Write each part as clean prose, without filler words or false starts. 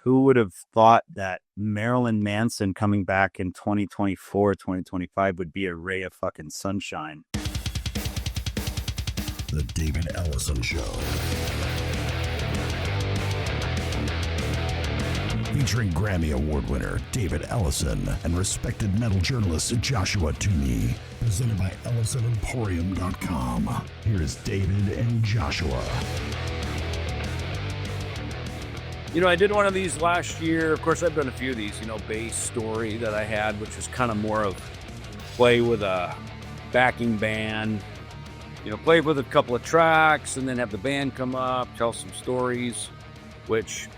who would have thought that Marilyn Manson coming back in 2024, 2025 would be a ray of fucking sunshine? The David Ellefson Show. Featuring Grammy Award winner David Ellefson and respected metal journalist Joshua Toomey. Presented by EllefsonEmporium.com. Here is David and Joshua. You know, I did one of these last year. Of course, I've done a few of these, bass story that I had, which was kind of more of play with a backing band, play with a couple of tracks and then have the band come up, tell some stories, which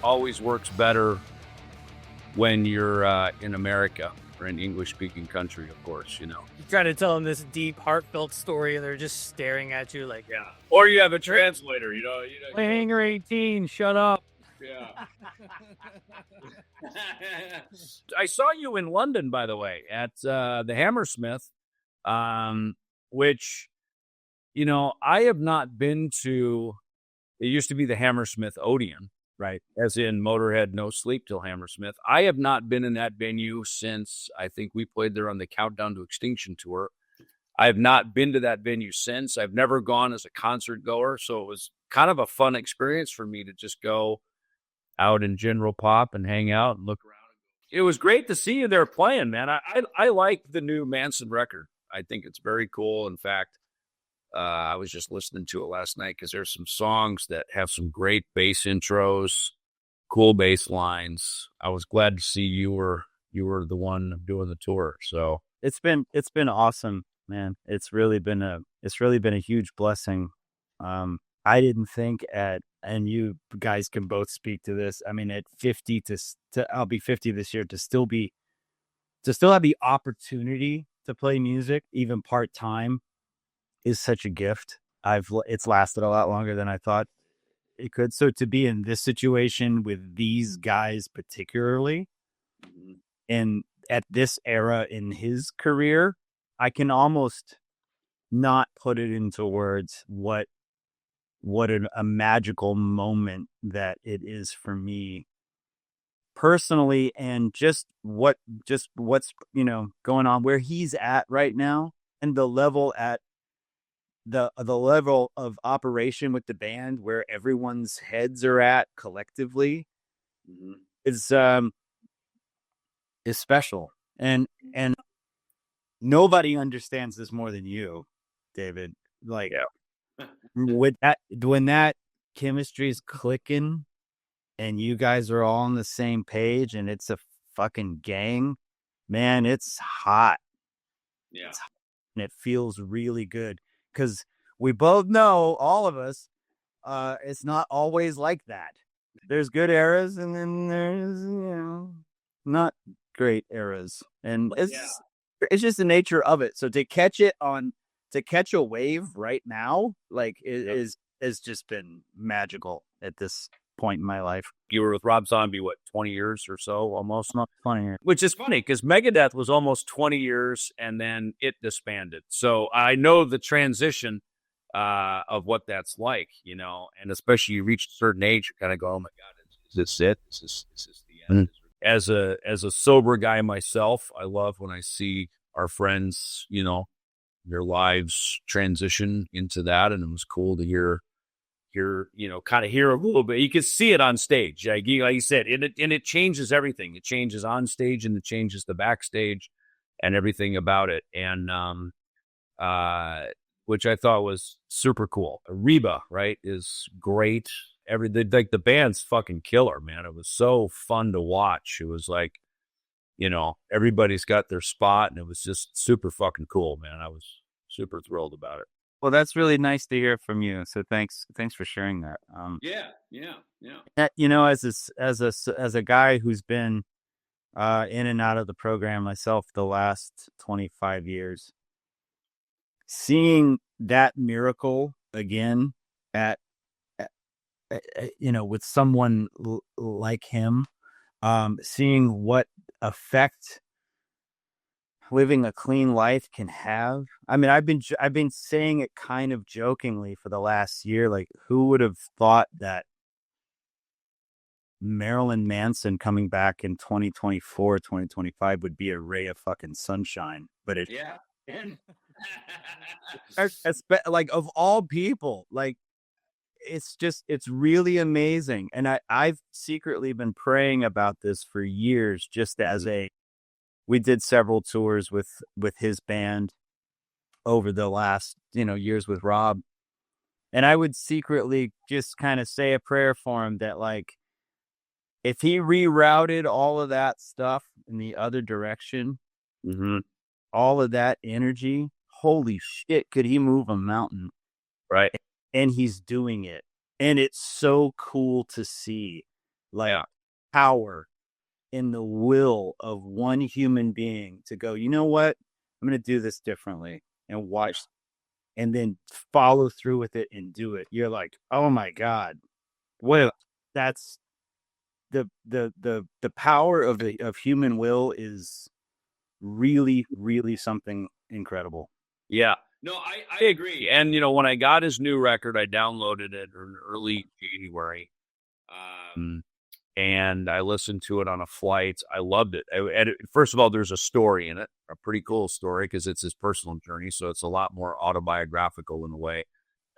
always works better when you're in America or in English-speaking country, of course, You try to tell them this deep, heartfelt story, and they're just staring at you like, yeah. Or you have a translator, Play Hangar 18, shut up. Yeah. I saw you in London, by the way, at the Hammersmith, which, I have not been to. It used to be the Hammersmith Odeon, right? As in Motorhead, No Sleep Till Hammersmith. I have not been in that venue since I think we played there on the Countdown to Extinction tour. I have not been to that venue since. I've never gone as a concert goer, so it was kind of a fun experience for me to just go out in general pop and hang out and look around. It was great to see you there playing, man. I like the new Manson record. I think it's very cool. In fact, I was just listening to it last night because there's some songs that have some great bass intros, cool bass lines. I was glad to see you were the one doing the tour. So it's been awesome, man. It's really been a huge blessing. I didn't think and you guys can both speak to this. I mean, at 50 I'll be 50 this year, to still have the opportunity to play music, even part-time, is such a gift. It's lasted a lot longer than I thought it could. So to be in this situation with these guys, particularly, and at this era in his career, I can almost not put it into words what a magical moment that it is for me personally, and just what's going on where he's at right now, and the level of operation with the band, where everyone's heads are at collectively, is special, and nobody understands this more than you, David. Like, yeah. When that chemistry is clicking and you guys are all on the same page and it's a fucking gang, man, it's hot. Yeah. It's hot, and it feels really good, because we both know, all of us, it's not always like that. There's good eras and then there's, not great eras. And it's just the nature of it. So to catch a wave right now, like, is just been magical at this point in my life. You were with Rob Zombie, 20 years or so, almost? Not 20 years. Which is funny, because Megadeth was almost 20 years, and then it disbanded. So I know the transition of what that's like, and especially you reach a certain age, you kind of go, oh my God, is this it? Is this the end? As a sober guy myself, I love when I see our friends, their lives transition into that, and it was cool to hear a little bit. You can see it on stage, like you said, and it changes everything. It changes on stage, and it changes the backstage and everything about it, and which I thought was super cool. Reba, right, is great. The band's fucking killer, man. It was so fun to watch. It was like, everybody's got their spot, and it was just super fucking cool, man. I was super thrilled about it. Well, that's really nice to hear from you. So thanks for sharing that. Yeah. As a guy who's been in and out of the program myself the last 25 years, seeing that miracle again with someone like him, seeing what effect living a clean life can have. I mean, I've been saying it kind of jokingly for the last year, like, who would have thought that Marilyn Manson coming back in 2024, 2025 would be a ray of fucking sunshine. But it, Yeah. like, of all people, like, it's really amazing. And I've secretly been praying about this for years, just as we did several tours with his band over the last, years with Rob. And I would secretly just kind of say a prayer for him that, like, if he rerouted all of that stuff in the other direction, all of that energy, holy shit, could he move a mountain? Right. And he's doing it. And it's so cool to see, like, power in the will of one human being to go, you know what? I'm going to do this differently, and watch, and then follow through with it and do it. You're like, oh my God, that's the power of human will is really, really something incredible. Yeah. No, I agree. And, when I got his new record, I downloaded it in early January. And I listened to it on a flight. I loved it. First of all, there's a story in it, a pretty cool story, because it's his personal journey. So it's a lot more autobiographical in a way.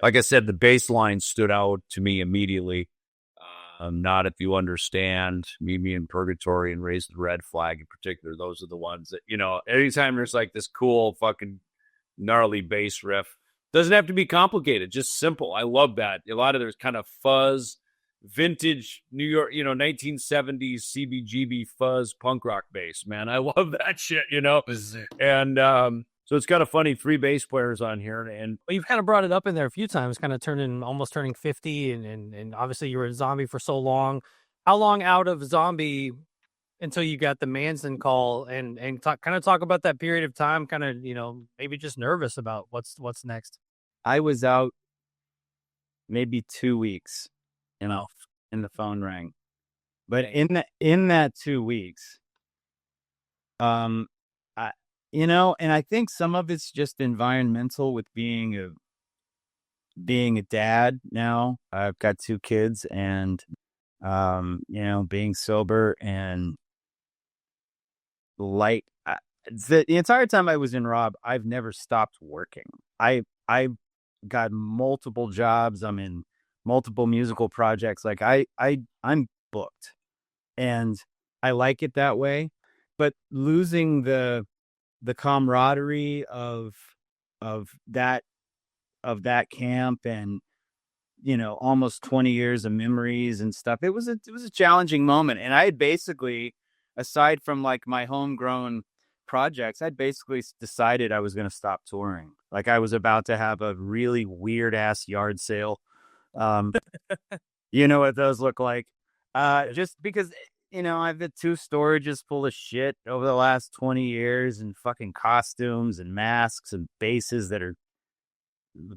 Like I said, the bass line stood out to me immediately. Not If You Understand, Meet Me in Purgatory, and Raise the Red Flag in particular. Those are the ones that, anytime there's like this cool fucking gnarly bass riff, doesn't have to be complicated, just simple. I love that. A lot of there's kind of fuzz, vintage New York, 1970s CBGB fuzz punk rock bass, man. I love that shit, And so it's kind of funny, 3 bass players on here, and Well, you've kind of brought it up in there a few times, kind of almost turning 50, and obviously you were in Zombie for so long. How long out of Zombie until you got the Manson call, and talk about that period of time, kind of, maybe just nervous about what's next? I was out maybe 2 weeks, and the phone rang. But in that 2 weeks, and I think some of it's just environmental with being a dad now. I've got 2 kids, and being sober, and like, the entire time I was in Rob, I've never stopped working. I've got multiple jobs. I'm in multiple musical projects. Like, I'm booked, and I like it that way. But losing the camaraderie of that camp, and almost 20 years of memories and stuff, it was a challenging moment. And I had basically, aside from like my homegrown projects, I'd basically decided I was going to stop touring. Like, I was about to have a really weird ass yard sale. You know what those look like? Just because I've had 2 storages full of shit over the last 20 years, and fucking costumes and masks and basses that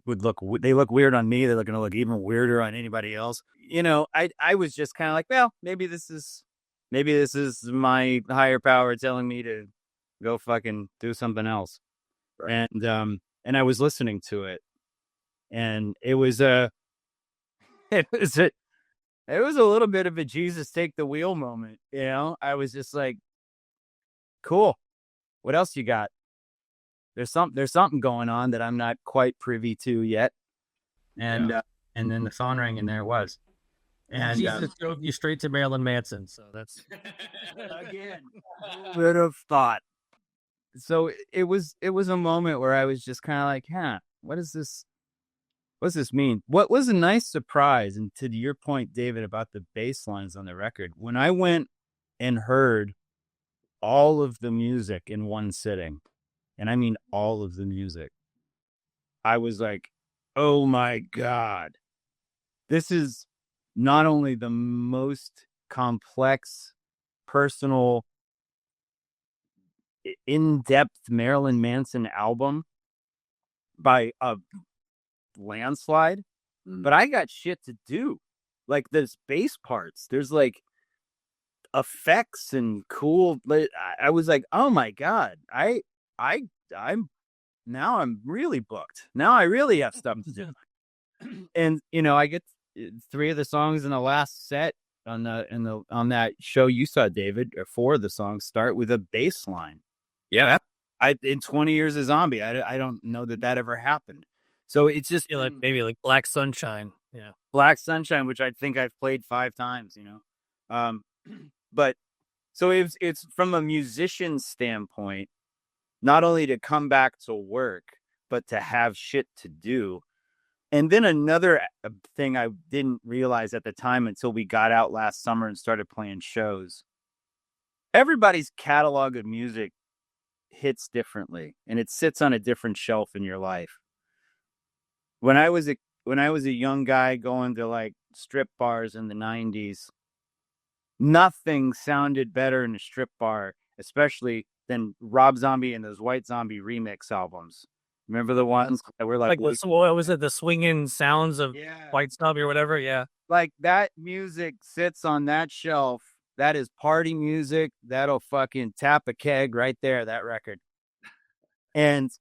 they look weird on me. They're going to look even weirder on anybody else. I was just kind of like, well, maybe this is my higher power telling me to go fucking do something else. Right. And I was listening to it, and it was a little bit of a Jesus take the wheel moment. I was just like, cool. What else you got? There's something going on that I'm not quite privy to yet. And then the phone rang, and there it was. And Jesus drove you straight to Marilyn Manson. So that's again, would have thought. So it was a moment where I was just kind of like, what does this mean? What was a nice surprise, and to your point, David, about the bass lines on the record, when I went and heard all of the music in one sitting, and I mean all of the music, I was like, oh my God, this is not only the most complex, personal, in-depth Marilyn Manson album by a landslide, but I got shit to do. Like, there's bass parts, there's like effects and cool. I was like, oh my God, I'm really booked. Now I really have stuff to do. And I get 3 of the songs in the last set on that show you saw, David, 4 of the songs start with a bass line. Yeah. In 20 years of Zombie, I don't know that ever happened. So it's just like maybe like Black Sunshine. Yeah. Black Sunshine, which I think I've played 5 times, but so it's from a musician standpoint, not only to come back to work, but to have shit to do. And then another thing I didn't realize at the time until we got out last summer and started playing shows. Everybody's catalog of music hits differently, and it sits on a different shelf in your life. When I was a young guy going to like strip bars in the 90s, nothing sounded better in a strip bar, especially than Rob Zombie and those White Zombie remix albums. Remember the ones that were like what was it? The swinging sounds of White Zombie or whatever. Yeah. Like that music sits on that shelf. That is party music. That'll fucking tap a keg right there, that record. And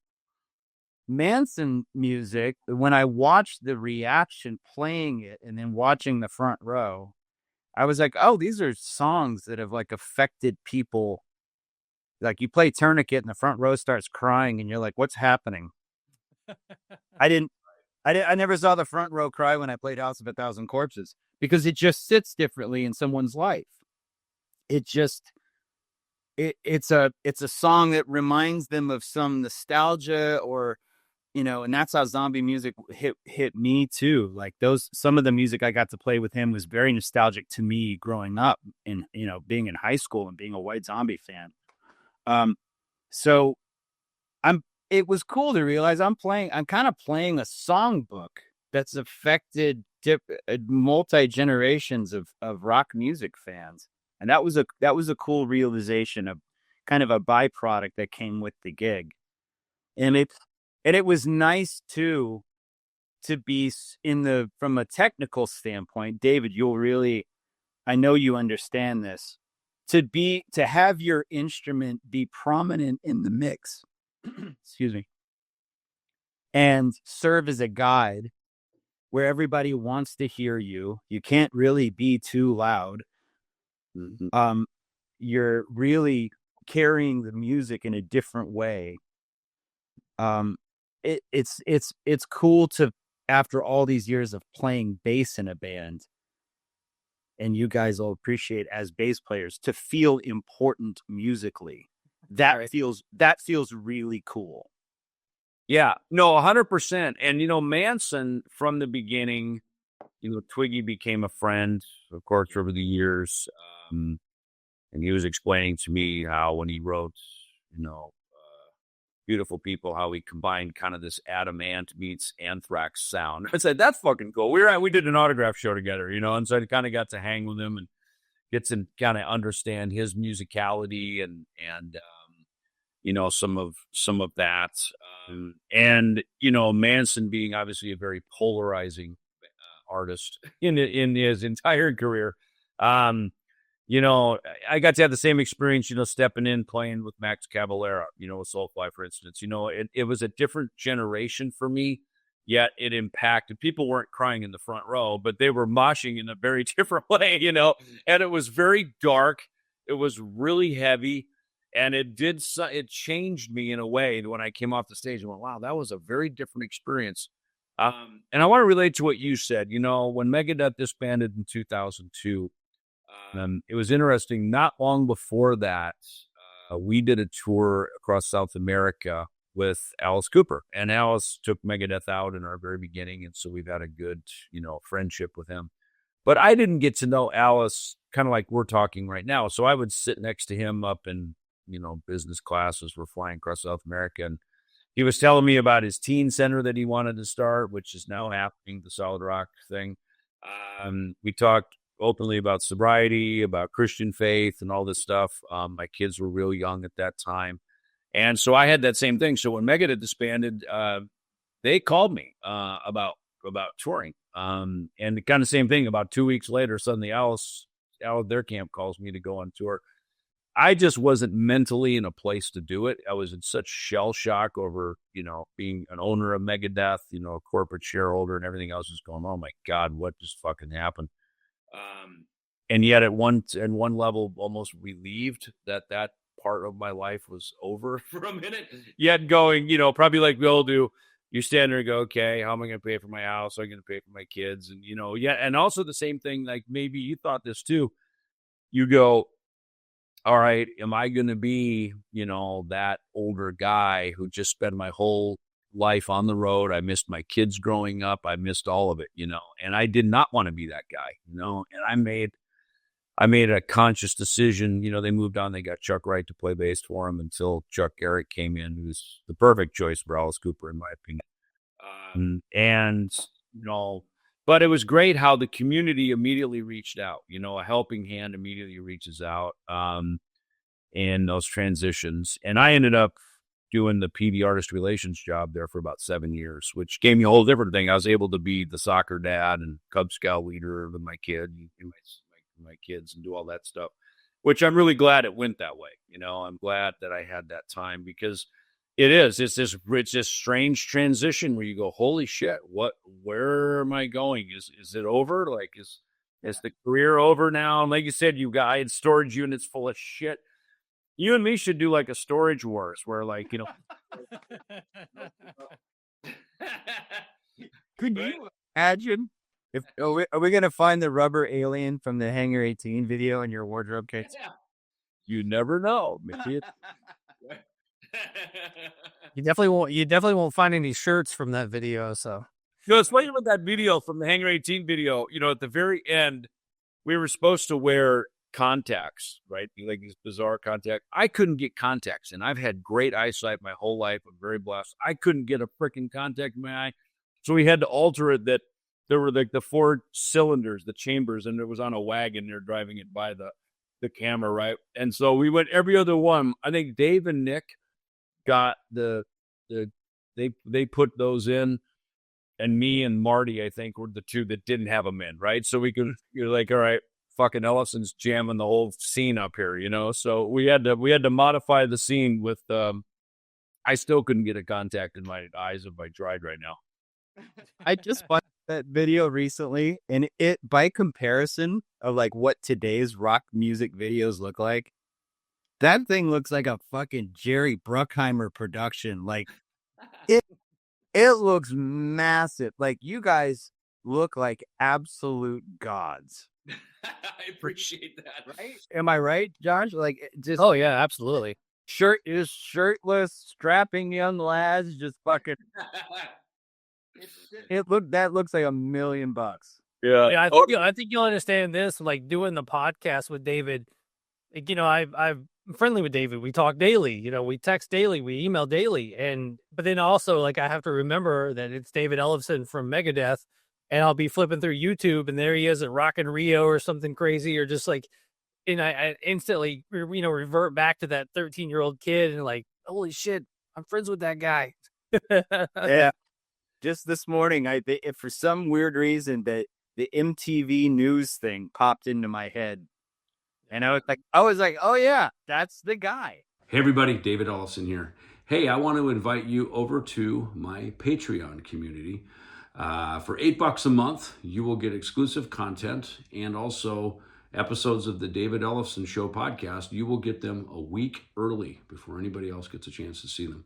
Manson music, when I watched the reaction playing it and then watching the front row, I was like, oh, these are songs that have like affected people. Like you play Tourniquet and the front row starts crying and you're like, what's happening? I never saw the front row cry when I played House of a Thousand Corpses because it just sits differently in someone's life. It's a song that reminds them of some nostalgia or, and that's how zombie music hit me too. Like some of the music I got to play with him was very nostalgic to me growing up and, being in high school and being a White Zombie fan. So it was cool to realize I'm kind of playing a songbook that's affected multi generations of rock music fans. And that was a cool realization of kind of a byproduct that came with the gig. And it was nice too, to be from a technical standpoint, David, I know you understand this, to have your instrument be prominent in the mix, excuse me, and serve as a guide where everybody wants to hear you. You can't really be too loud. Mm-hmm. You're really carrying the music in a different way. It's cool to, after all these years of playing bass in a band, and you guys will appreciate as bass players, to feel important musically. That feels really cool. Yeah, no, 100%. And, Manson from the beginning, Twiggy became a friend, of course, over the years. And he was explaining to me how when he wrote, Beautiful People, how he combined kind of this Adamant meets Anthrax sound. I said, that's fucking cool. We did an autograph show together, and so I kind of got to hang with him and get to kind of understand his musicality and some of that. And Manson being obviously a very polarizing artist in his entire career. I got to have the same experience, stepping in, playing with Max Cavalera, with Soulfly, for instance. It was a different generation for me, yet it impacted. People weren't crying in the front row, but they were moshing in a very different way, and it was very dark. It was really heavy, and it changed me in a way when I came off the stage and went, wow, that was a very different experience. And I want to relate to what you said, when Megadeth disbanded in 2002, it was interesting. Not long before that, we did a tour across South America with Alice Cooper, and Alice took Megadeth out in our very beginning. And so we've had a good, friendship with him, but I didn't get to know Alice kind of like we're talking right now. So I would sit next to him up in, business class as we're flying across South America. And he was telling me about his teen center that he wanted to start, which is now happening, the Solid Rock thing. We talked openly about sobriety, about Christian faith and all this stuff. My kids were real young at that time. And so I had that same thing. So when Megadeth disbanded, they called me about touring. And the kind of same thing, about 2 weeks later, suddenly Alice their camp calls me to go on tour. I just wasn't mentally in a place to do it. I was in such shell shock over, being an owner of Megadeth, a corporate shareholder, and everything else was going, oh my God, what just fucking happened? and yet at one level almost relieved that part of my life was over for a minute. Yet going, probably like we all do, you stand there and go, okay, how am I going to pay for my house? How am I going to pay for my kids? And, and also the same thing, like maybe you thought this too. You go, all right, am I going to be, that older guy who just spent my whole life on the road? I missed my kids growing up. I missed all of it, and I did not want to be that guy, and I made a conscious decision. They moved on. They got Chuck Wright to play bass for him until Chuck Garrett came in, who's the perfect choice for Alice Cooper, in my opinion. But it was great how the community immediately reached out. A helping hand immediately reaches out in those transitions. And I ended up doing the PD artist relations job there for about 7 years, which gave me a whole different thing. I was able to be the soccer dad and Cub Scout leader with my kid, my kids, and do all that stuff, which I'm really glad it went that way. I'm glad that I had that time, because it's this strange transition where you go, holy shit, where am I going? Is it over? Like, is the career over now? And like you said, I had storage units full of shit. You and me should do like a storage wars where, like, could you imagine? Are we going to find the rubber alien from the Hangar 18 video in your wardrobe case? Yeah. You never know. Maybe You definitely won't find any shirts from that video. So, it's funny about that video from the Hangar 18 video. At the very end, we were supposed to wear contacts, right? Like these bizarre contacts. I couldn't get contacts, and I've had great eyesight my whole life. I'm very blessed. I couldn't get a freaking contact in my eye, so we had to alter it that there were like the 4 cylinders, the chambers, and it was on a wagon. They're driving it by the camera, right? And so we went every other one. I think Dave and Nick got they put those in, and me and Marty, I think, were the 2 that didn't have them in, right? So you're like, all right, fucking Ellefson's jamming the whole scene up here, So we had to modify the scene with. I still couldn't get a contact in my eyes if I tried right now. I just watched that video recently, and it, by comparison of like what today's rock music videos look like, that thing looks like a fucking Jerry Bruckheimer production. Like it looks massive. Like, you guys look like absolute gods. I appreciate that. Right? Am I right, Josh? Like, just oh yeah, absolutely. Shirtless, strapping young lads, just fucking. That looks like $1 million. Yeah, I think you'll understand this. Like, doing the podcast with David, like, I'm friendly with David. We talk daily. We text daily. We email daily. But then also, like, I have to remember that it's David Ellefson from Megadeth, and I'll be flipping through YouTube, and there he is at Rock in Rio or something crazy, or just like, and I instantly, revert back to that 13-year-old kid, and like, holy shit, I'm friends with that guy. Yeah. Just this morning, if for some weird reason the MTV news thing popped into my head, and I was like, oh yeah, that's the guy. Hey everybody, David Ellefson here. Hey, I want to invite you over to my Patreon community. For $8 a month, you will get exclusive content and also episodes of the David Ellefson Show podcast. You will get them a week early before anybody else gets a chance to see them.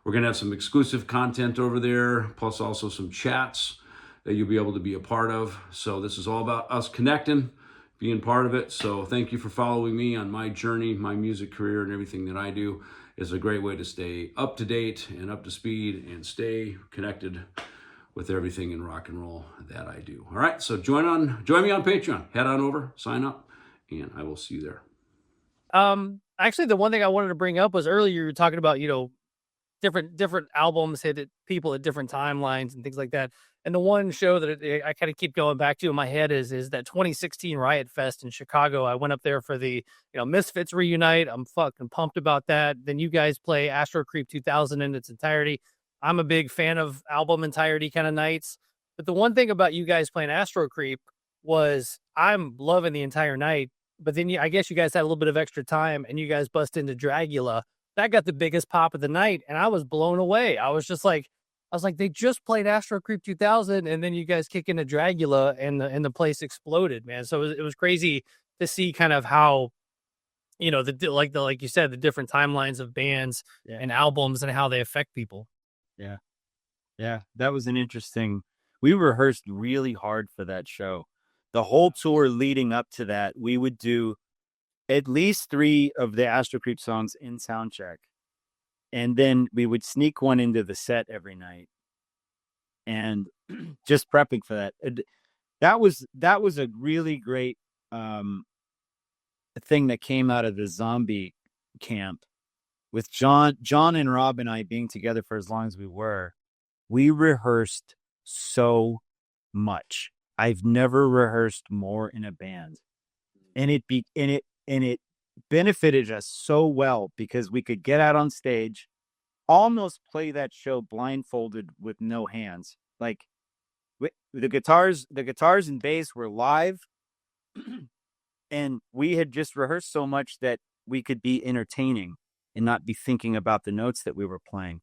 We're going to have some exclusive content over there, plus also some chats that you'll be able to be a part of. So this is all about us connecting, being part of it. So thank you for following me on my journey, my music career, and everything that I do. Is a great way to stay up to date and up to speed and stay connected with everything in rock and roll that I do. All right, so join me on Patreon. Head on over, sign up, and I will see you there. Actually, the one thing I wanted to bring up was earlier you were talking about, different albums hit at people at different timelines and things like that. And the one show that I kind of keep going back to in my head is that 2016 Riot Fest in Chicago. I went up there for the Misfits reunite. I'm fucking pumped about that. Then you guys play Astro Creep 2000 in its entirety. I'm a big fan of album entirety kind of nights. But the one thing about you guys playing Astro Creep was I'm loving the entire night. But then I guess you guys had a little bit of extra time and you guys bust into Dragula. That got the biggest pop of the night, and I was blown away. I was just like, I was like, they just played Astro Creep 2000, and then you guys kick into Dragula, and the place exploded, man. So it was crazy to see kind of how, like you said, the different timelines of bands and albums and how they affect people. Yeah. Yeah. That was an interesting, we rehearsed really hard for that show. The whole tour leading up to that, we would do at least 3 of the Astro Creep songs in soundcheck. And then we would sneak one into the set every night. And just prepping for that. That was a really great thing that came out of the Zombie camp with John and Rob and I being together for as long as we were. We rehearsed so much. I've never rehearsed more in a band, and it benefited us so well because we could get out on stage, almost play that show blindfolded with no hands. Like the guitars and bass were live. And we had just rehearsed so much that we could be entertaining and not be thinking about the notes that we were playing.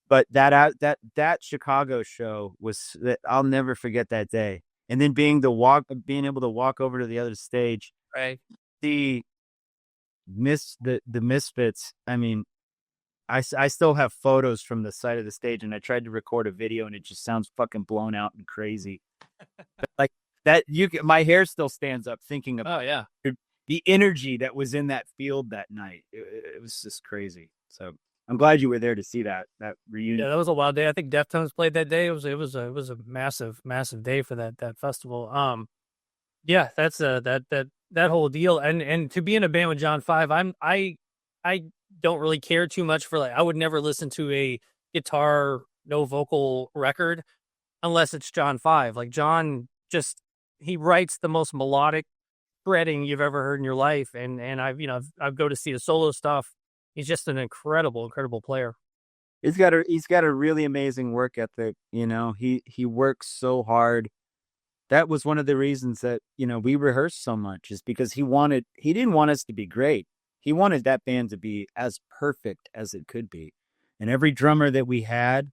But that Chicago show was that I'll never forget that day. And then being able to walk over to the other stage, right? The Misfits. I mean, I still have photos from the side of the stage, and I tried to record a video, and it just sounds fucking blown out and crazy. Like that, my hair still stands up thinking about. Oh yeah, the energy that was in that field that night. It was just crazy. So I'm glad you were there to see that reunion. Yeah, that was a wild day. I think Deftones played that day. It was a massive day for that festival. Yeah, that's that whole deal. And to be in a band with John 5, I don't really care too much for, like, I would never listen to a guitar no vocal record unless it's John 5. Like, John he writes the most melodic shredding you've ever heard in your life, and I've go to see the solo stuff. He's just an incredible player. He's got a really amazing work ethic. He works so hard. That was one of the reasons that we rehearsed so much, is because he didn't want us to be great. He wanted that band to be as perfect as it could be. And every drummer that we had,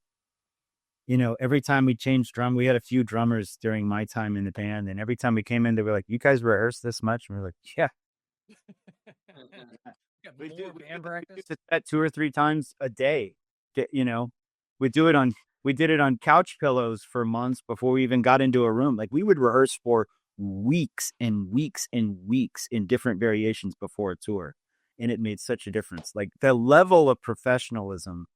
every time we changed drum, we had a few drummers during my time in the band. And every time we came in, they were like, "You guys rehearse this much?" And we're like, "Yeah." We do band practice at 2 or 3 times a day. We did it on couch pillows for months before we even got into a room. Like, we would rehearse for weeks and weeks and weeks in different variations before a tour. And it made such a difference. Like, the level of professionalism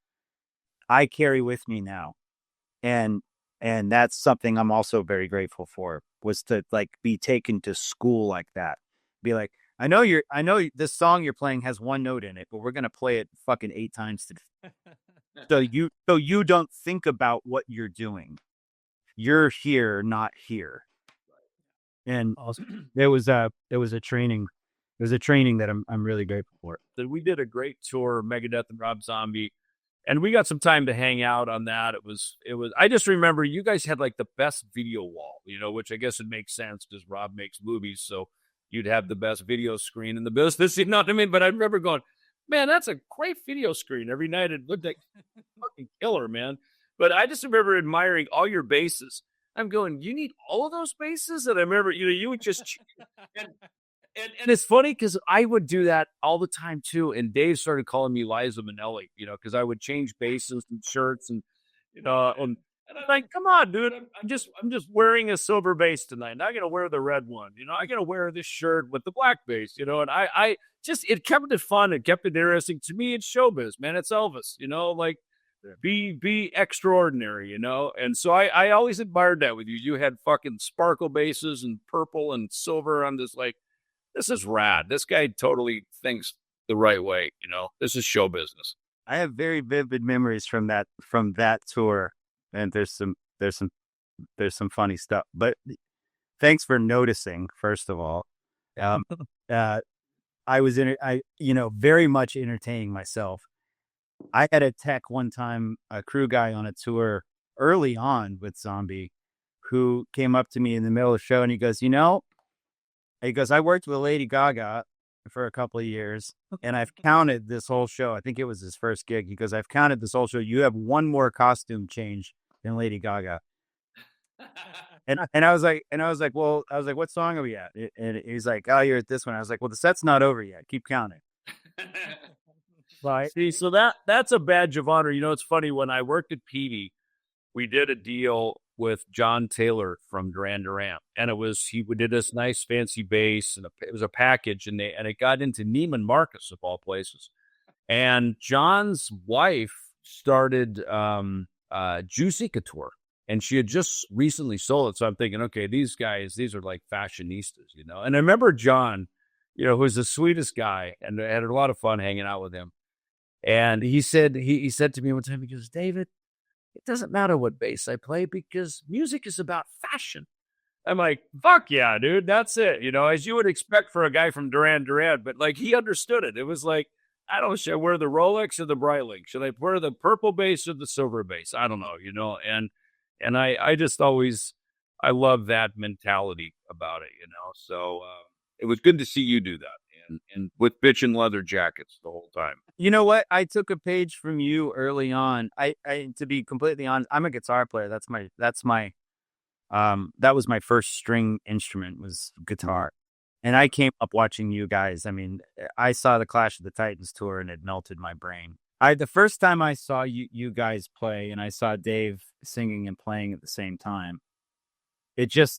I carry with me now. And that's something I'm also very grateful for, was to, like, be taken to school like that. Be like, I know this song you're playing has 1 note in it, but we're going to play it fucking 8 times today. So you don't think about what you're doing. You're here, not here. And awesome. It was a training. It was a training that I'm really grateful for. We did a great tour, Megadeth and Rob Zombie, and we got some time to hang out on that. It was. I just remember you guys had, like, the best video wall, which I guess it makes sense because Rob makes movies, so you'd have the best video screen in the business. You know what I mean? But I remember going, "Man, that's a great video screen." Every night it looked like fucking killer, man. But I just remember admiring all your basses. I'm going, "You need all of those basses?" And I remember, you would just and it's funny because I would do that all the time too. And Dave started calling me Liza Minnelli, because I would change basses and shirts and and I'm like, "Come on, dude, I'm just wearing a silver bass tonight. And I'm gonna wear the red one. I'm gonna wear this shirt with the black bass. And I just, it kept it fun. It kept it interesting. To me, it's showbiz, man. It's Elvis. Like, be extraordinary. And so I always admired that with you. You had fucking sparkle basses and purple and silver on this. Like, this is rad. This guy totally thinks the right way. This is show business. I have very vivid memories from that tour, and there's some funny stuff. But thanks for noticing, first of all. I was very much entertaining myself. I had a tech one time, a crew guy on a tour early on with Zombie, who came up to me in the middle of the show, and he goes, "I worked with Lady Gaga for a couple of years, and I've counted this whole show. I think it was his first gig. He goes, I've counted this whole show. You have one more costume change than Lady Gaga. And I was like, well, what song are we at? And he's like, oh, you're at this one. I was like, well, the set's not over yet. Keep counting. Right. See, so that's a badge of honor. You know, it's funny, when I worked at Peavey, we did a deal with John Taylor from Duran Duran, and he did this nice fancy bass, and it was a package, and it got into Neiman Marcus of all places. And John's wife started Juicy Couture, and she had just recently sold it. So I'm thinking, okay, these are like fashionistas, you know. And I remember John, you know, who was the sweetest guy, and I had a lot of fun hanging out with him. And he said to me one time, he goes, David, it doesn't matter what bass I play because music is about fashion. I'm like, fuck yeah, dude, that's it. You know, as you would expect for a guy from Duran Duran, but like he understood it. It was like, I don't know, should I wear the Rolex or the Breitling? Should I wear the purple bass or the silver bass? I don't know, you know, and I just always, I love that mentality about it, you know. So it was good to see you do that. And with bitchin' leather jackets the whole time. You know what? I took a page from you early on. I to be completely honest, I'm a guitar player. That was my first string instrument, was guitar. And I came up watching you guys. I mean, I saw the Clash of the Titans tour and it melted my brain. The first time I saw you guys play and I saw Dave singing and playing at the same time, it's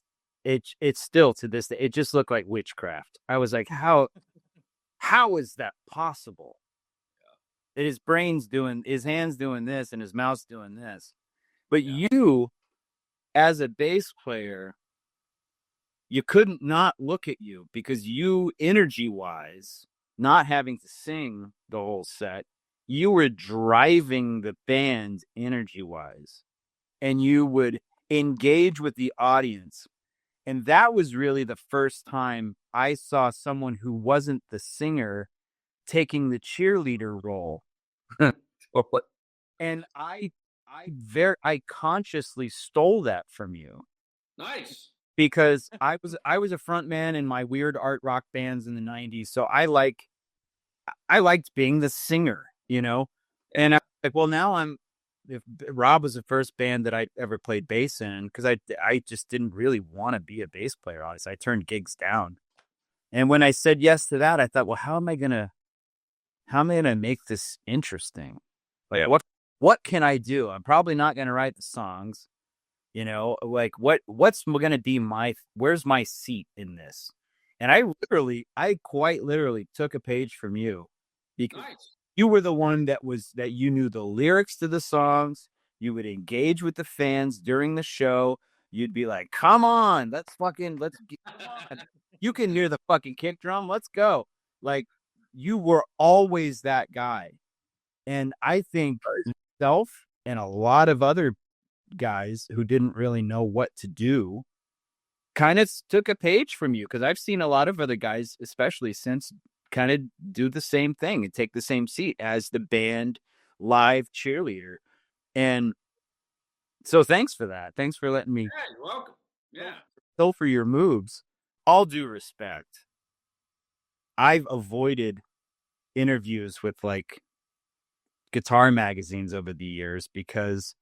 still to this day, it just looked like witchcraft. I was like, how is that possible? That his brain's doing, his hands doing this and his mouth's doing this. But you, as a bass player, you couldn't not look at you, because you, energy-wise, not having to sing the whole set, you were driving the band energy-wise. And you would engage with the audience. And that was really the first time I saw someone who wasn't the singer taking the cheerleader role. And I consciously stole that from you. Nice. Because I was a front man in my weird art rock bands in the 90s. So I liked being the singer, you know? And I was like, well, now if Rob was the first band that I ever played bass in, because I just didn't really want to be a bass player, honestly. I turned gigs down. And when I said yes to that, I thought, well, how am I gonna make this interesting? Like, what can I do? I'm probably not gonna write the songs, you know, like what's gonna be where's my seat in this? And I quite literally took a page from you, because you were the one that you knew the lyrics to the songs. You would engage with the fans during the show. You'd be like, come on, come on. You can hear the fucking kick drum. Let's go. Like, you were always that guy. And I think myself and a lot of other guys who didn't really know what to do kind of took a page from you, because I've seen a lot of other guys, especially since, kind of do the same thing and take the same seat as the band live cheerleader. And so thanks for that. Thanks for letting me. Yeah, you're welcome. Yeah. Still for your moves. All due respect, I've avoided interviews with like guitar magazines over the years, because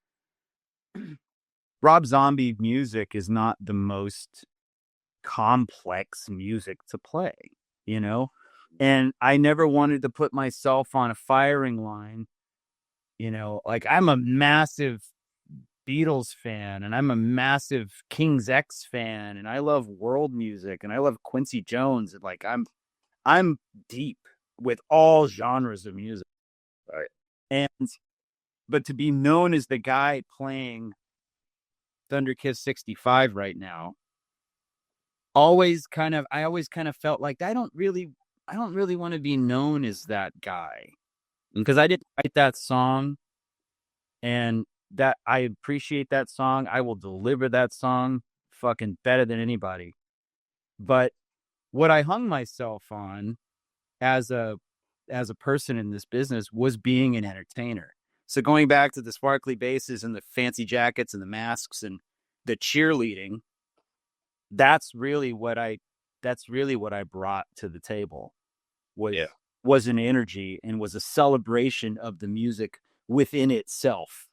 Rob Zombie music is not the most complex music to play, you know? And I never wanted to put myself on a firing line, you know? Like, I'm a massive Beatles fan, and I'm a massive King's X fan, and I love world music, and I love Quincy Jones, and like I'm deep with all genres of music. Right. But to be known as the guy playing Thunder Kiss 65 right now, I always kind of felt like I don't really want to be known as that guy, because I didn't write that song, and that I appreciate that song. I will deliver that song fucking better than anybody. But what I hung myself on as a person in this business was being an entertainer. So going back to the sparkly basses and the fancy jackets and the masks and the cheerleading, that's really what I brought to the table. was an energy and was a celebration of the music within itself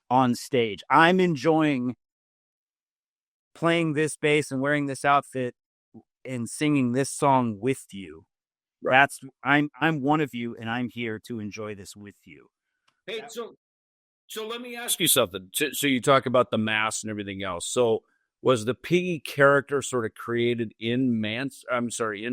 on stage. I'm enjoying playing this bass and wearing this outfit and singing this song with you. Right. I'm one of you, and I'm here to enjoy this with you. Hey, so let me ask you something. So you talk about the mask and everything else. So was the Piggy character sort of created in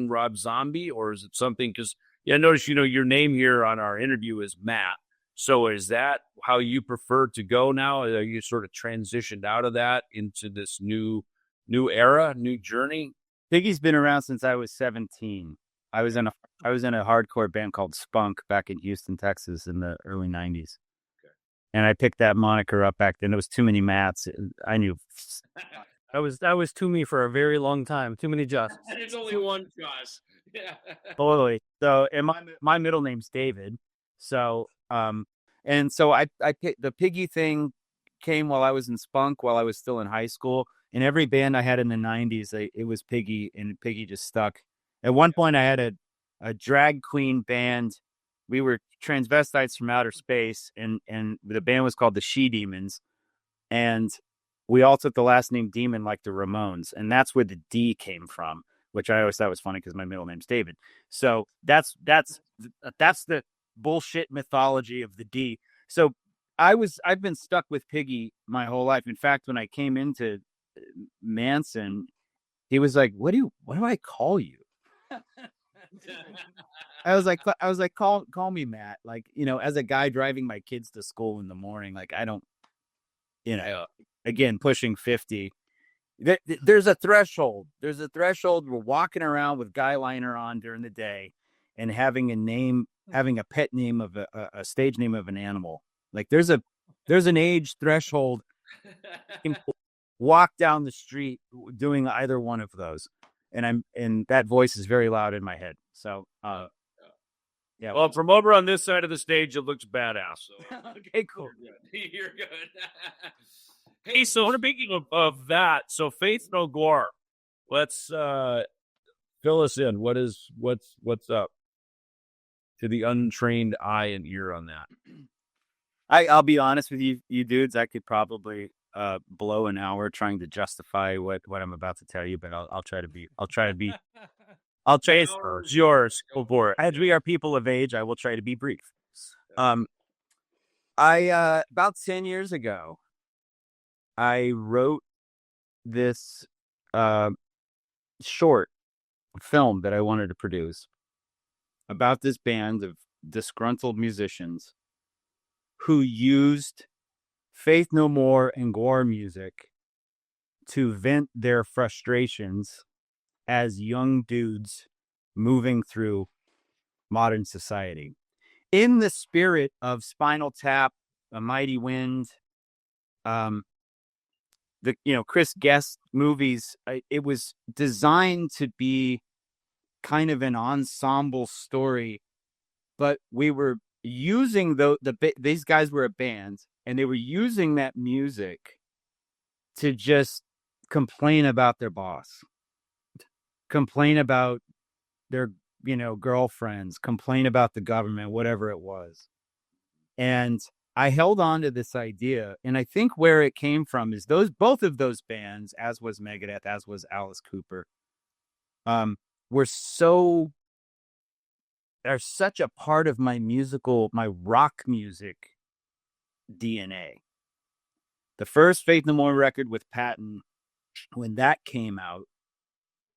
Rob Zombie, or is it something? Because I notice your name here on our interview is Matt. So is that how you prefer to go now? Are you sort of transitioned out of that into this new era, new journey? Piggy's been around since I was 17. I was in a hardcore band called Spunk back in Houston, Texas, in the early 90s. Okay. And I picked that moniker up back then. There was too many Matts. I knew. That was Toomey for a very long time. Too many Joss. There's only one Joss. Yeah. Totally. So, and my middle name's David. So, and so I picked the Piggy thing came while I was in Spunk, while I was still in high school. In every band I had in the 90s, it was Piggy, and Piggy just stuck. At one point, I had a drag queen band. We were transvestites from outer space, and the band was called the She Demons. And we all took the last name Demon, like the Ramones. And that's where the D came from, which I always thought was funny because my middle name's David. So that's the bullshit mythology of the D. So I've been stuck with Piggy my whole life. In fact, when I came into Manson, he was like, what do I call you? I was like, call me Matt. Like, as a guy driving my kids to school in the morning, like I don't, again, pushing 50, there's a threshold. There's a threshold. We're walking around with guy liner on during the day and having a pet name of a stage name of an animal. Like there's an age threshold. You can walk down the street doing either one of those. And that voice is very loud in my head. So, yeah. Well, from over on this side of the stage, it looks badass. So. Okay, cool. You're good. Hey, so speaking of that, so Faith No Gwar, let's fill us in. What's up to the untrained eye and ear on that? I'll be honest with you dudes. I could probably blow an hour trying to justify what I'm about to tell you, but I'll try to be it's yours. Go for it. As we are people of age, I will try to be brief. I about 10 years ago, I wrote this short film that I wanted to produce about this band of disgruntled musicians who used Faith No More and Gwar music to vent their frustrations as young dudes moving through modern society. In the spirit of Spinal Tap, A Mighty Wind, the Chris Guest movies, it was designed to be kind of an ensemble story, but we were using these guys were a band, and they were using that music to just complain about their boss, complain about their girlfriends, complain about the government, whatever it was. And I held on to this idea, and I think where it came from is both of those bands, as was Megadeth, as was Alice Cooper, are such a part of my rock music DNA. The first Faith No More record with Patton, when that came out,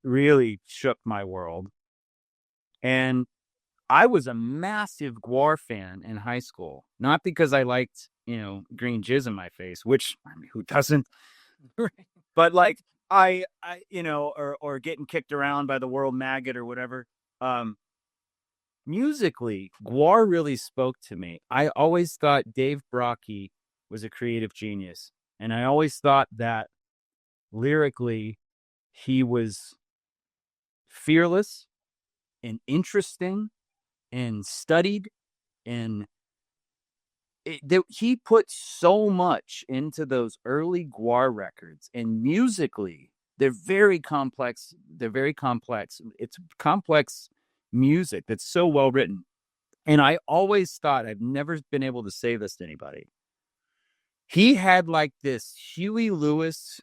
really shook my world. And I was a massive Gwar fan in high school, not because I liked, green jizz in my face, which, I mean, who doesn't? But like I or getting kicked around by the world maggot or whatever. Musically, Gwar really spoke to me. I always thought Dave Brockie was a creative genius, and I always thought that lyrically he was fearless and interesting and studied, and he put so much into those early Gwar records. And musically, they're very complex. It's complex music that's so well written. And I always thought, I've never been able to say this to anybody, he had like this Huey Lewis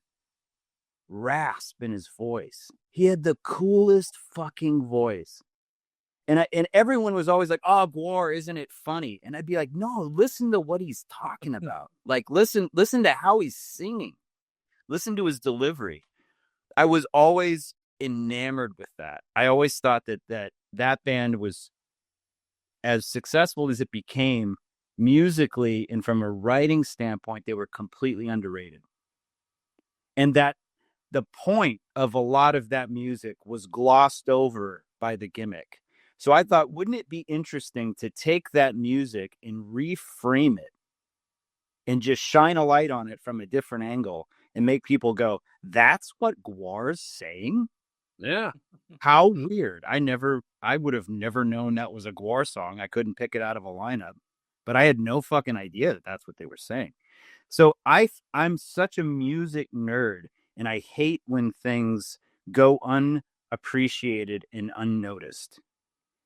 rasp in his voice. He had the coolest fucking voice. And everyone was always like, "Oh, Gwar, isn't it funny?" And I'd be like, "No, listen to what he's talking about. Like, listen to how he's singing. Listen to his delivery." I was always enamored with that. I always thought that band was as successful as it became musically and from a writing standpoint, they were completely underrated. And that the point of a lot of that music was glossed over by the gimmick. So I thought, wouldn't it be interesting to take that music and reframe it and just shine a light on it from a different angle and make people go, that's what Gwar's saying? Yeah. How weird. I would have never known that was a Gwar song. I couldn't pick it out of a lineup, but I had no fucking idea that that's what they were saying. So I'm such a music nerd, and I hate when things go unappreciated and unnoticed.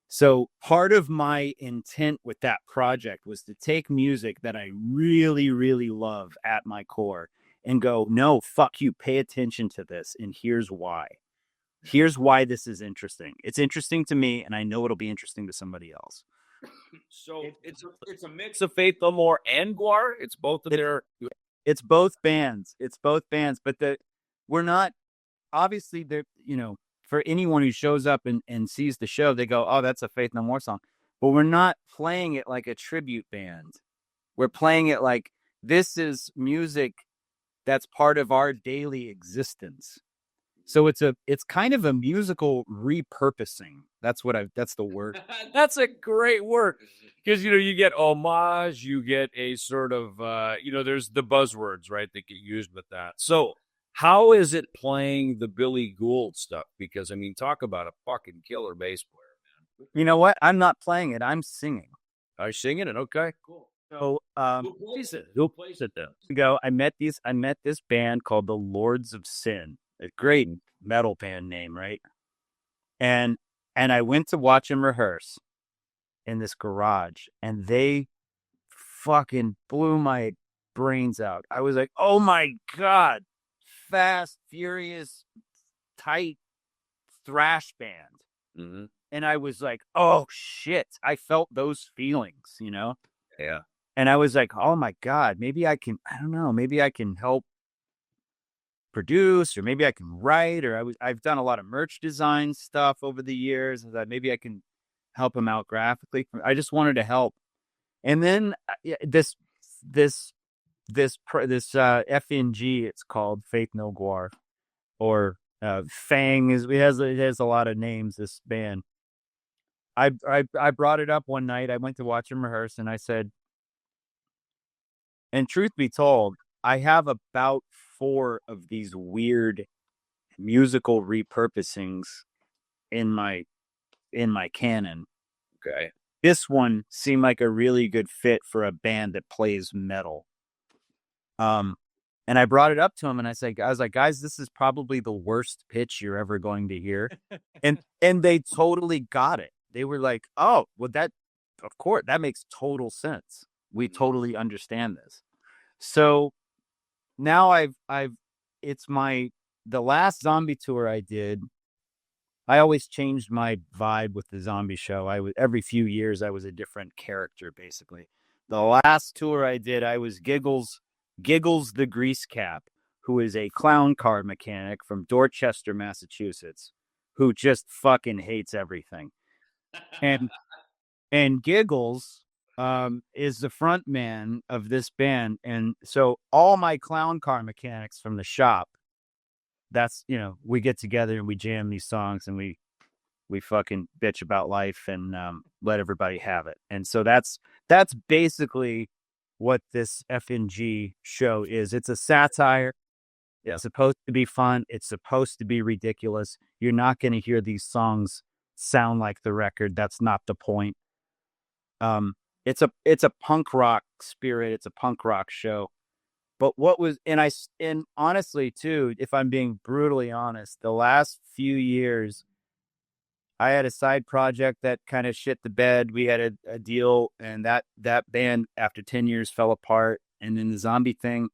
So part of my intent with that project was to take music that I really, really love at my core and go, no, fuck you, pay attention to this, and here's why. Here's why this is interesting. It's interesting to me, and I know it'll be interesting to somebody else. So it's a mix of Faith No More and Gwar. It's both of their. It's both bands. But we're not obviously they're, for anyone who shows up and sees the show, they go, "Oh, that's a Faith No More song." But we're not playing it like a tribute band. We're playing it like this is music that's part of our daily existence. So it's kind of a musical repurposing. That's the word. That's a great word, because you get homage, you get a sort of there's the buzzwords, right, that get used with that. So how is it playing the Billy Gould stuff? Because I mean, talk about a fucking killer bass player, man. You know what? I'm not playing it. I'm singing. Are you singing it? Okay, cool. So Who plays it then? I met this band called the Lords of Sin. A great metal band name, right? And I went to watch them rehearse in this garage, and they fucking blew my brains out. I was like, "Oh my God, fast, furious, tight thrash band." Mm-hmm. And I was like, "Oh shit." I felt those feelings, Yeah. And I was like, "Oh my God, maybe I can help produce, or maybe I can write, or I've done a lot of merch design stuff over the years, and that maybe I can help him out graphically." I just wanted to help. And then this FNG, it's called Faith No Gwar, or Fang it has a lot of names, this band. I brought it up one night. I went to watch him rehearse, and I said, and truth be told, I have about 4 of these weird musical repurposings in my canon. Okay. This one seemed like a really good fit for a band that plays metal. And I brought it up to him, and I was like, "Guys, this is probably the worst pitch you're ever going to hear." and they totally got it. They were like, "Oh, well, of course, that makes total sense. We totally understand this." So now the last zombie tour I did, I always changed my vibe with the zombie show. Every few years I was a different character, basically. The last tour I did, I was Giggles the Grease Cap, who is a clown car mechanic from Dorchester, Massachusetts, who just fucking hates everything. And Giggles is the front man of this band. And so all my clown car mechanics from the shop, that's, we get together and we jam these songs, and we fucking bitch about life and let everybody have it. And so that's basically what this FNG show is. It's a satire. Yeah. It's supposed to be fun. It's supposed to be ridiculous. You're not going to hear these songs sound like the record. That's not the point. It's a punk rock spirit. It's a punk rock show. But and honestly too, if I'm being brutally honest, the last few years, I had a side project that kind of shit the bed. We had a deal, and that band after 10 years fell apart. And then the zombie thing.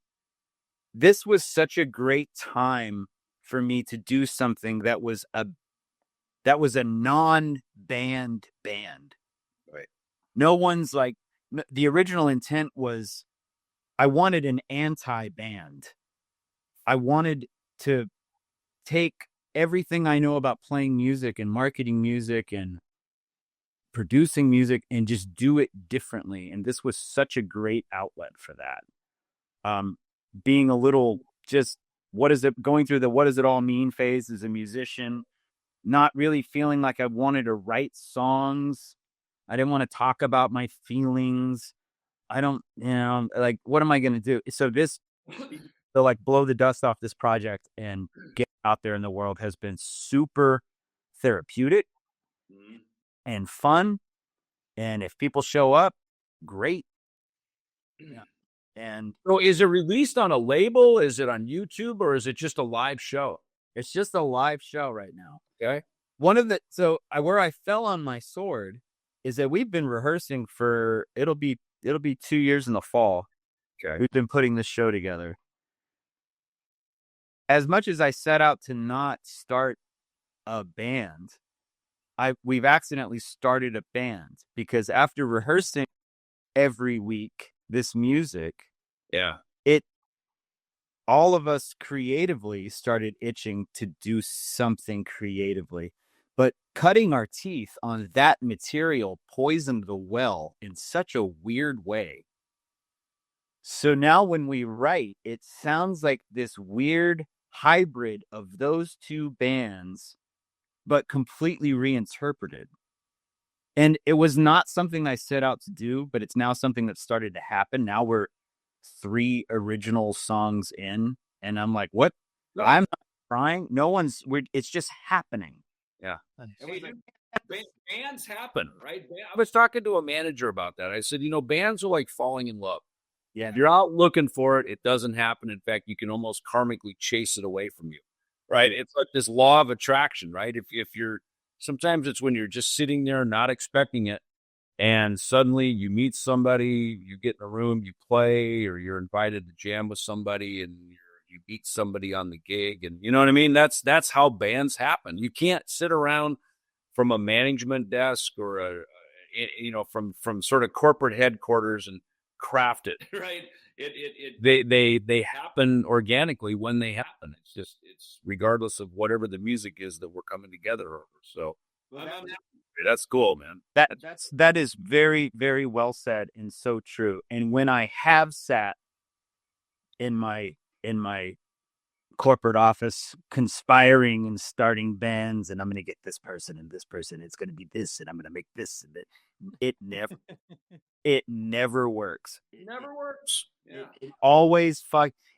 This was such a great time for me to do something that was a non-band band. Right. No one's like, the original intent was I wanted an anti-band. I wanted to take everything I know about playing music and marketing music and producing music and just do it differently. And this was such a great outlet for that. Being a little just, going through the what does it all mean phase as a musician, not really feeling like I wanted to write songs. I didn't want to talk about my feelings. I don't, like, what am I going to do? So to like blow the dust off this project and get out there in the world has been super therapeutic and fun. And if people show up, great. Yeah. And so is it released on a label? Is it on YouTube, or is it just a live show? it's just a live show right now. Okay. Where I fell on my sword is that we've been rehearsing for, it'll be 2 years in the fall. Okay. We've been putting this show together. As much as I set out to not start a band, we've accidentally started a band, because after rehearsing every week this music, Yeah. all of us creatively started itching to do something creatively. But cutting our teeth on that material poisoned the well in such a weird way. So now when we write, it sounds like this weird hybrid of those two bands, but completely reinterpreted. And it was not something I set out to do, but it's now something that started to happen. Now we're 3 original songs in, and I'm like, what? No. I'm not trying. It's just happening. Yeah. Bands happen, right? I was talking to a manager about that. I said, bands are like falling in love. Yeah. If you're out looking for it, it doesn't happen. In fact, you can almost karmically chase it away from you, right? It's like this law of attraction, right? If you're, sometimes it's when you're just sitting there not expecting it, and suddenly you meet somebody, you get in a room, you play, or you're invited to jam with somebody, and you meet somebody on the gig, and you know what I mean? That's how bands happen. You can't sit around from a management desk or from sort of corporate headquarters and craft it, right? They happen organically when they happen. It's regardless of whatever the music is that we're coming together over. So that's cool, man. That is very, very well said and so true. And when I have sat in my corporate office conspiring and starting bands, and I'm going to get this person and this person, it's going to be this, and I'm going to make this, and it never it never works. It never works. Yeah. It always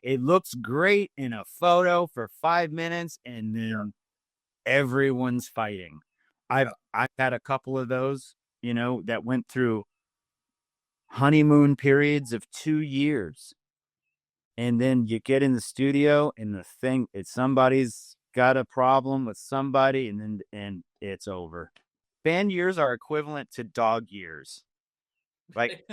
it looks great in a photo for 5 minutes, and then everyone's fighting. I've had a couple of those, that went through honeymoon periods of 2 years. And then you get in the studio, and somebody's got a problem with somebody, and it's over. Band years are equivalent to dog years. Like,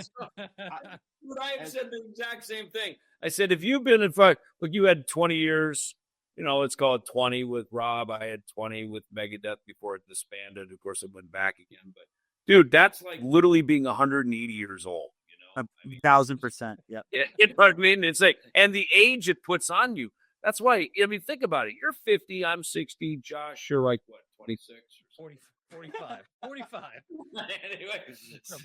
I said the exact same thing. I said, if you've been in look, you had 20 years, let's call it 20 with Rob. I had 20 with Megadeth before it disbanded. Of course, it went back again. But dude, that's like literally being 180 years old. 1,000%. Yep. You know what I mean? It's like, and the age it puts on you. That's why, think about it. You're 50, I'm 60. Josh, you're like, what, 26? 45. 45. Anyway.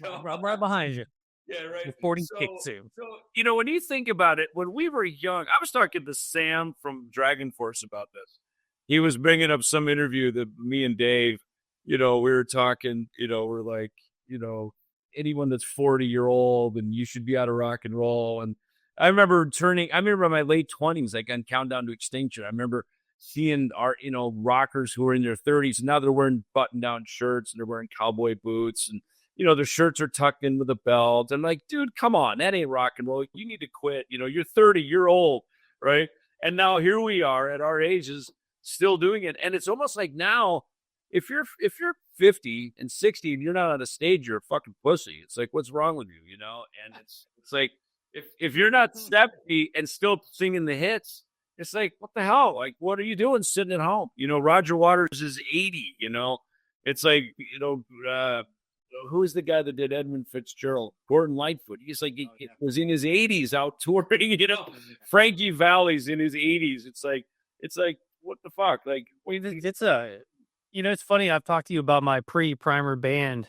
I'm right behind you. Yeah, right. 46 soon. So, when you think about it, when we were young, I was talking to Sam from Dragon Force about this. He was bringing up some interview that me and Dave, we were talking, we're like, anyone that's 40-year-old and you should be out of rock and roll. And I remember in my late 20s, like on Countdown to Extinction, I remember seeing our, rockers who were in their 30s. And now they're wearing button-down shirts and they're wearing cowboy boots, and their shirts are tucked in with a belt. I'm like, dude, come on, that ain't rock and roll. You need to quit. You're 30, you're old, right? And now here we are at our ages still doing it. And it's almost like now if you're 50 and 60 and you're not on a stage, you're a fucking pussy. It's like, what's wrong with you, you know? And it's like, if you're not 70 and still singing the hits, it's like, what the hell? Like, what are you doing sitting at home? You know, Roger Waters is 80, you know? It's like, you know, who is the guy that did Edmund Fitzgerald? Gordon Lightfoot. He's like, he was in his 80s out touring, you know? Frankie Valli's in his 80s. It's like, what the fuck? Like, It's you know, it's funny. I've talked to you about my pre-primer band,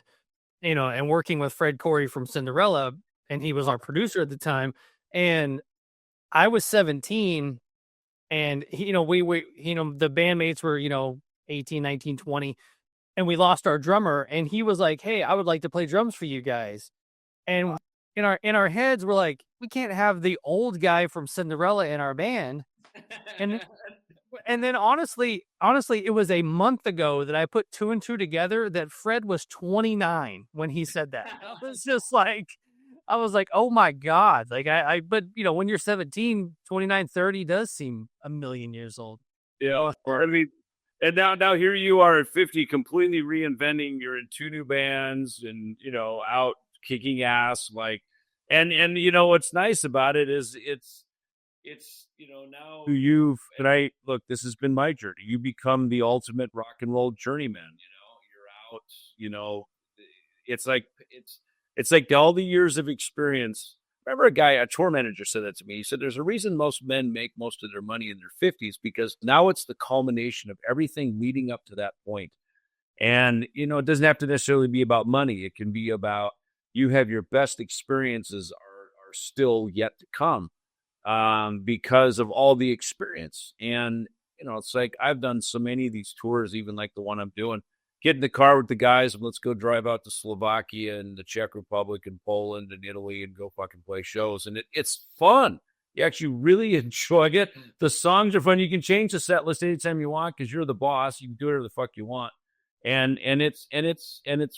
you know, and working with Fred Corey from Cinderella, and he was our producer at the time. And I was 17, and you know, we you know, the bandmates were, you know, 18, 19, 20, and we lost our drummer, and he was like, "Hey, I would like to play drums for you guys." And in our heads, we're like, we can't have the old guy from Cinderella in our band. And then honestly, it was a month ago that I put 2 and 2 together that Fred was 29 when he said that. I was like, oh my God. Like but you know, when you're 17, 29, 30 does seem a million years old. Yeah. I mean, and now here you are at 50, completely reinventing. You're in 2 new bands and, you know, out kicking ass. Like, and you know, what's nice about it is it's, you know, now look, this has been my journey. You become the ultimate rock and roll journeyman. You know, you're out, you know, it's like all the years of experience. Remember a tour manager said that to me. He said, there's a reason most men make most of their money in their 50s, because now it's the culmination of everything leading up to that point. And, you know, it doesn't have to necessarily be about money. It can be about, you have your best experiences are still yet to come. Because of all the experience. And, you know, it's like, I've done so many of these tours, even like the one I'm doing, get in the car with the guys and let's go drive out to Slovakia and the Czech Republic and Poland and Italy and go fucking play shows. And it's fun. You actually really enjoy it. The songs are fun. You can change the set list anytime you want, because you're the boss. You can do whatever the fuck you want. And it's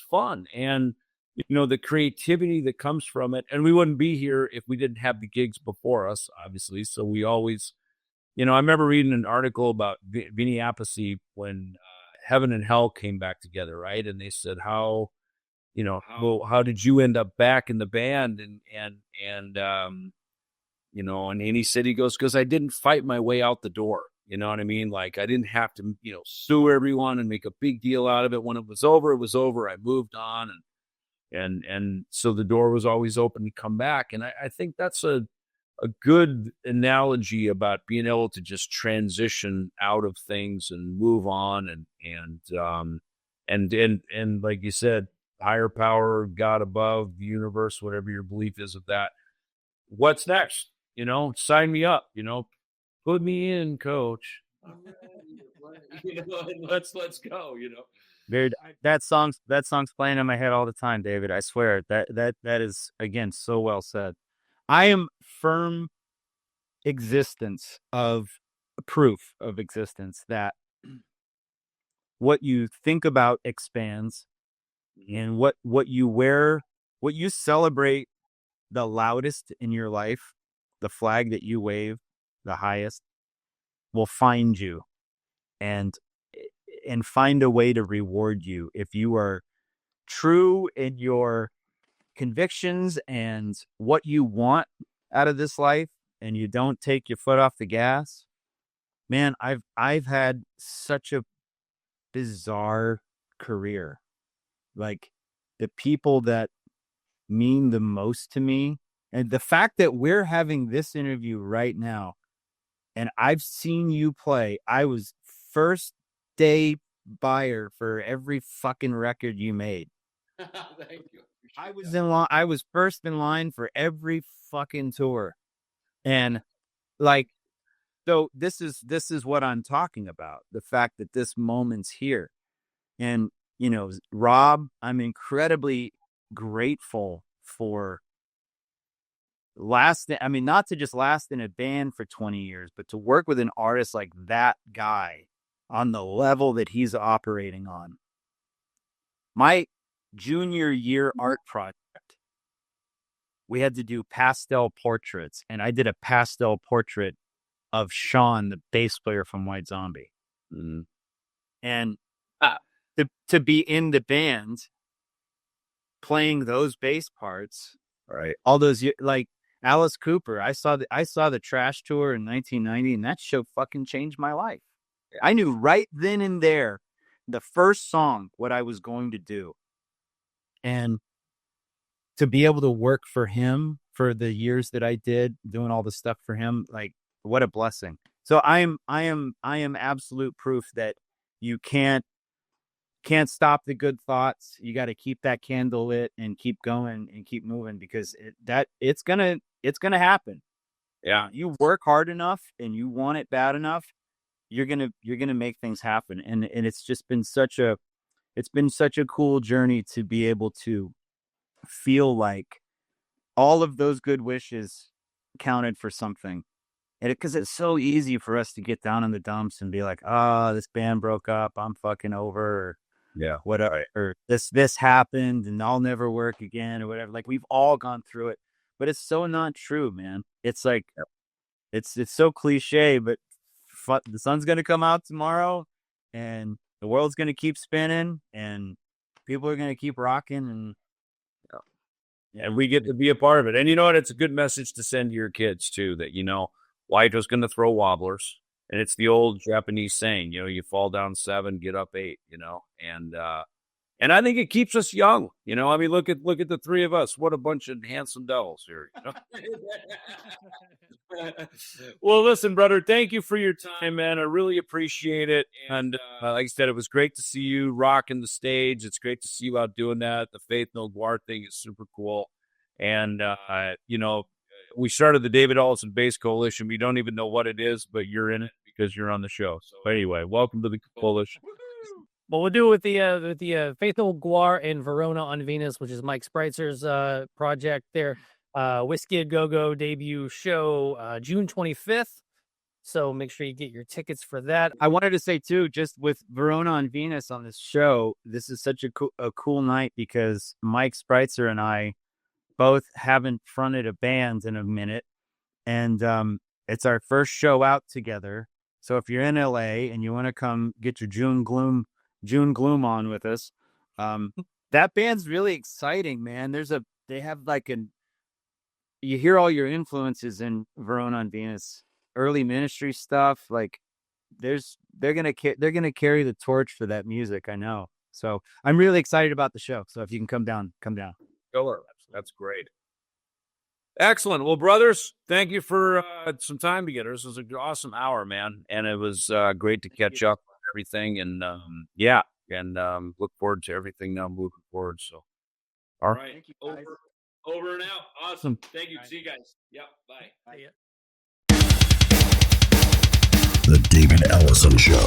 fun. And, you know, the creativity that comes from it. And we wouldn't be here if we didn't have the gigs before us, obviously. So we always, you know, I remember reading an article about Vinny Appice when Heaven and Hell came back together, right? And they said, how did you end up back in the band? And you know, and he said, he goes, because I didn't fight my way out the door. You know what I mean? Like, I didn't have to, you know, sue everyone and make a big deal out of it. When it was over, I moved on. And so the door was always open to come back. And I think that's a good analogy about being able to just transition out of things and move on and like you said, higher power, God above, the universe, whatever your belief is of that. What's next? You know, sign me up, you know, put me in, coach. You know, let's go, you know. Dude, that song's playing in my head all the time, David. I swear that is, again, so well said. I am firm proof of existence that what you think about expands, and what you celebrate the loudest in your life, the flag that you wave the highest, will find you and find a way to reward you if you are true in your convictions and what you want out of this life, and you don't take your foot off the gas. Man, I've had such a bizarre career. Like, the people that mean the most to me, and the fact that we're having this interview right now, and I've seen you play. I was first day buyer for every fucking record you made. Thank you. I was in line. I was first in line for every fucking tour. And like, so this is what I'm talking about. The fact that this moment's here. And, you know, Rob, I'm incredibly grateful for not to just last in a band for 20 years, but to work with an artist like that guy on the level that he's operating on. My junior year art project, we had to do pastel portraits, and I did a pastel portrait of Sean, the bass player from White Zombie. Mm-hmm. And to be in the band playing those bass parts, Right. all those like Alice Cooper. I saw the Trash tour in 1990, and that show fucking changed my life. Yeah. I knew right then and there, the first song, what I was going to do, and to be able to work for him for the years that I did, doing all the stuff for him, like what a blessing. So I am absolute proof that you can't stop the good thoughts. You got to keep that candle lit and keep going and keep moving, because it's gonna happen. Yeah. You work hard enough and you want it bad enough, you're gonna make things happen. And it's just been such a cool journey to be able to feel like all of those good wishes counted for something. And because it's so easy for us to get down in the dumps and be like, oh, this band broke up, I'm fucking over, or Yeah. whatever, or this happened and I'll never work again, or whatever. Like, we've all gone through it, but it's so not true, man. It's like, it's so cliche, but the sun's gonna come out tomorrow, and the world's gonna keep spinning, and people are gonna keep rocking, and and we get to be a part of it. And you know what? It's a good message to send to your kids too, that, life is going to throw wobblers. And it's the old Japanese saying, you fall down 7, get up 8, and I think it keeps us young. I mean, look at the three of us. What a bunch of handsome devils here. Well, listen, brother, thank you for your time, man. I really appreciate it. And like I said, it was great to see you rocking the stage. It's great to see you out doing that. The Faith No Gwar thing is super cool. And, we started the David Ellefson Bass Coalition. We don't even know what it is, but you're in it because you're on the show. So anyway, welcome to the coalition. Well, we'll do it with the Faith No Gwar in Verona on Venus, which is Mike Spreitzer's project there. Whiskey a Go-Go debut show June 25th. So make sure you get your tickets for that. I wanted to say too, just with Verona on Venus on this show, this is such a cool night because Mike Spreitzer and I both haven't fronted a band in a minute, and it's our first show out together. So if you're in LA and you want to come get your June gloom on with us, that band's really exciting, man. They have like you hear all your influences in Verona on Venus, early ministry stuff. Like they're gonna carry the torch for that music. I know. So I'm really excited about the show. So if you can come down. Killer. That's great. Excellent. Well, brothers, thank you for some time together. This was an awesome hour, man. And it was great to catch up on everything. And look forward to everything now moving forward. So, all right. Thank you, Over and out. Awesome. Thank you. Bye. See you guys. Yep. Bye. The David Ellefson Show.